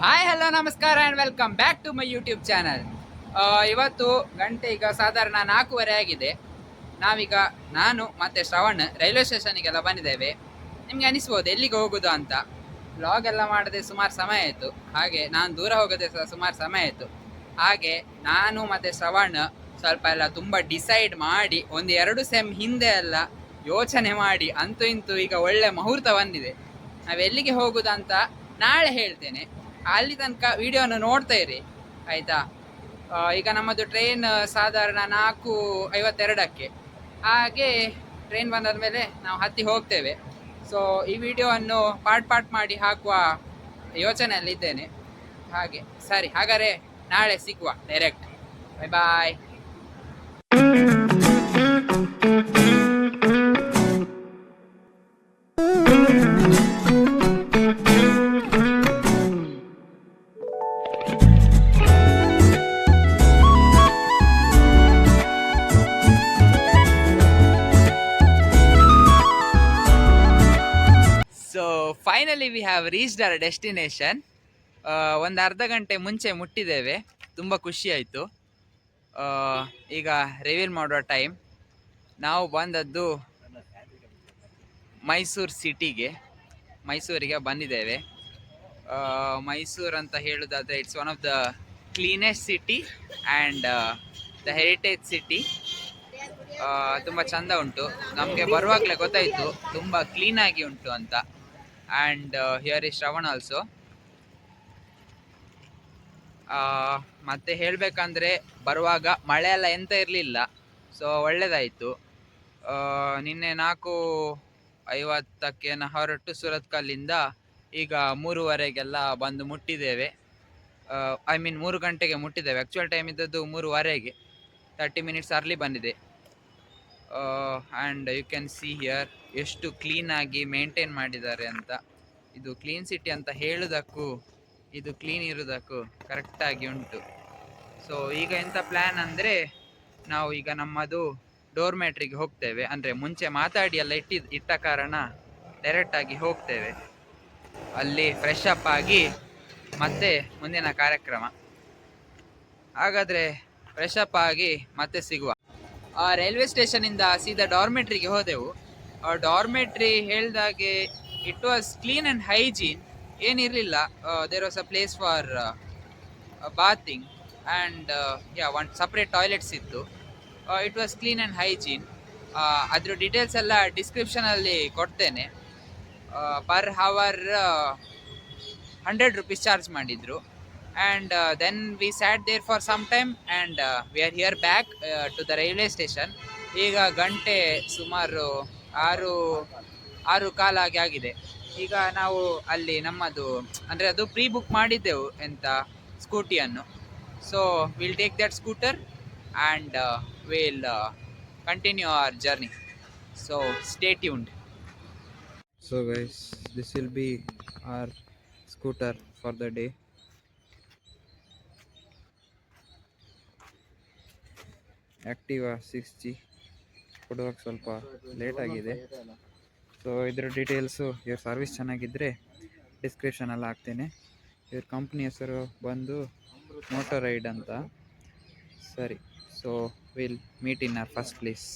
Hi hello ನಮಸ್ಕಾರ and welcome back to my YouTube channel. ಇವತ್ತು ಗಂಟೆ ಈಗ ಸಾಧಾರಣ 4:15 ಆಗಿದೆ. ನಾವೀಗ ನಾನು ಮತ್ತು ಶ್ರವಣ್ ರೈಲ್ವೆ ಸ್ಟೇಷನಿಗೆಲ್ಲ ಬಂದಿದ್ದೇವೆ. ನಿಮಗೆ ಅನಿಸ್ಬೋದು ಎಲ್ಲಿಗೆ ಹೋಗೋದು ಅಂತ. ವ್ಲಾಗ್ ಎಲ್ಲ ಮಾಡದೆ ಸುಮಾರು ಸಮಯ ಆಯಿತು, ಹಾಗೆ ನಾನು ದೂರ ಹೋಗೋದೇ ಸಹ ಸುಮಾರು ಸಮಯ ಆಯಿತು. ಹಾಗೆ ನಾನು ಮತ್ತು ಶ್ರವಣ್ ಸ್ವಲ್ಪ ಎಲ್ಲ ತುಂಬ ಡಿಸೈಡ್ ಮಾಡಿ 1-2 ಸೆಮ್ ಹಿಂದೆ ಎಲ್ಲ ಯೋಚನೆ ಮಾಡಿ ಅಂತೂ ಇಂತೂ ಈಗ ಒಳ್ಳೆ ಮುಹೂರ್ತ ಬಂದಿದೆ. ನಾವೆಲ್ಲಿಗೆ ಹೋಗೋದಂತ ನಾಳೆ ಹೇಳ್ತೇನೆ. ಅಲ್ಲಿ ತನಕ ವಿಡಿಯೋನ ನೋಡ್ತಾ ಇರಿ ಆಯಿತಾ. ಈಗ ನಮ್ಮದು ಟ್ರೈನ್ ಸಾಧಾರಣ 4:52ಕ್ಕೆ, ಹಾಗೆ ಟ್ರೈನ್ ಬಂದಾದ ಮೇಲೆ ನಾವು ಹತ್ತಿ ಹೋಗ್ತೇವೆ. ಸೊ ಈ ವಿಡಿಯೋವನ್ನು ಪಾರ್ಟ್ ಮಾಡಿ ಹಾಕುವ ಯೋಚನೆಯಲ್ಲಿದ್ದೇನೆ. ಹಾಗೆ ಸರಿ, ಹಾಗಾದರೆ ನಾಳೆ ಸಿಗುವ direct. Bye bye. So finally we have reached our destination. ಒಂದು ಅರ್ಧ ಗಂಟೆ ಮುಂಚೆ ಮುಟ್ಟಿದ್ದೇವೆ. ತುಂಬ ಖುಷಿ ಆಯಿತು. ಈಗ ರಿವೀಲ್ ಮಾಡುವ ಟೈಮ್. ನಾವು ಬಂದದ್ದು ಮೈಸೂರಿಗೆ ಬಂದಿದ್ದೇವೆ. ಮೈಸೂರು ಅಂತ ಹೇಳೋದಾದರೆ it's one of the cleanest city and the heritage city. ತುಂಬ ಚೆಂದ ಉಂಟು. ನಮಗೆ ಬರುವಾಗಲೇ ಗೊತ್ತಾಯಿತು ತುಂಬ ಕ್ಲೀನಾಗಿ ಉಂಟು ಅಂತ. And here is Shravan also. ಮತ್ತೆ ಹೇಳಬೇಕಂದ್ರೆ ಬರುವಾಗ ಮಳೆ ಎಲ್ಲ ಎಂತ ಇರಲಿಲ್ಲ, ಸೊ ಒಳ್ಳೆಯದಾಯಿತು. ನಿನ್ನೆ 4:50ಕ್ಕೆ ಹೊರಟು ಸುರತ್ಕಲ್ಲಿಂದ ಈಗ 3:15ಗೆಲ್ಲ ಬಂದು ಮುಟ್ಟಿದ್ದೇವೆ. 3 ಗಂಟೆಗೆ ಮುಟ್ಟಿದ್ದೇವೆ. ಆ್ಯಕ್ಚುಯಲ್ ಟೈಮ್ ಇದ್ದದ್ದು 3:15ಗೆ, 30 ಮಿನಿಟ್ಸ್ ಅರ್ಲಿ ಬಂದಿದೆ. And you can see here ಎಷ್ಟು ಕ್ಲೀನಾಗಿ ಮೇಂಟೈನ್ ಮಾಡಿದ್ದಾರೆ ಅಂತ. ಇದು ಕ್ಲೀನ್ ಸಿಟಿ ಅಂತ ಹೇಳೋದಕ್ಕೂ ಇದು ಕ್ಲೀನ್ ಇರೋದಕ್ಕೂ ಕರೆಕ್ಟಾಗಿ ಉಂಟು. ಸೊ ಈಗ ಎಂಥ ಪ್ಲ್ಯಾನ್ ಅಂದರೆ, ನಾವು ಈಗ ನಮ್ಮದು ಡೋರ್ಮೆಟ್ರಿಗೆ ಹೋಗ್ತೇವೆ. ಅಂದರೆ ಮುಂಚೆ ಮಾತಾಡಿ ಎಲ್ಲ ಇಟ್ಟ ಕಾರಣ ಡೈರೆಕ್ಟಾಗಿ ಹೋಗ್ತೇವೆ. ಅಲ್ಲಿ ಫ್ರೆಶ್ ಅಪ್ ಆಗಿ ಮತ್ತೆ ಮುಂದಿನ ಕಾರ್ಯಕ್ರಮ. ಹಾಗಾದರೆ ಫ್ರೆಶ್ ಅಪ್ ಆಗಿ ಮತ್ತೆ ಸಿಗುವ. ರೈಲ್ವೆ ಸ್ಟೇಷನಿಂದ ಸೀದಾ ಡಾರ್ಮೆಟ್ರಿಗೆ ಹೋದೆವು. ಡಾರ್ಮೆಟ್ರಿ ಹೇಳಿದಾಗೆ it was clean and hygiene. ಏನಿರಲಿಲ್ಲ. There was a place for bathing and one separate toilets ಇತ್ತು. It was clean and hygiene. ಅದ್ರ ಡೀಟೇಲ್ಸ್ ಎಲ್ಲ ಡಿಸ್ಕ್ರಿಪ್ಷನಲ್ಲಿ ಕೊಡ್ತೇನೆ. ಪರ್ ಹವರ್ 100 ರೂಪೀಸ್ ಚಾರ್ಜ್ ಮಾಡಿದರು. And then we sat there for some time and we are here back to the railway station. ಈಗ ಗಂಟೆ ಸುಮಾರು 6:15 ಆಗಿದೆ. ಈಗ ನಾವು ಅಲ್ಲಿ ನಮ್ಮದು ಅಂದರೆ ಅದು ಪ್ರೀ ಬುಕ್ ಮಾಡಿದ್ದೆವು ಎಂತ ಸ್ಕೂಟಿಯನ್ನು. So will take that scooter and will continue our journey. So stay tuned. So guys, this will be our scooter for the day. Activa 6G ಕೊಡುವಾಗ ಸ್ವಲ್ಪ ಲೇಟ್ ಆಗಿದೆ. ಸೊ ಇದರ ಡೀಟೇಲ್ಸು, ಇವ್ರ ಸರ್ವಿಸ್ ಚೆನ್ನಾಗಿದ್ದರೆ ಡಿಸ್ಕ್ರಿಪ್ಷನಲ್ಲಿ ಹಾಕ್ತೇನೆ. ಇವ್ರ ಕಂಪ್ನಿ ಹೆಸರು ಬಂದು ಮೋಟರ್ ರೈಡ್ ಅಂತ. ಸರಿ, so will meet in our first place.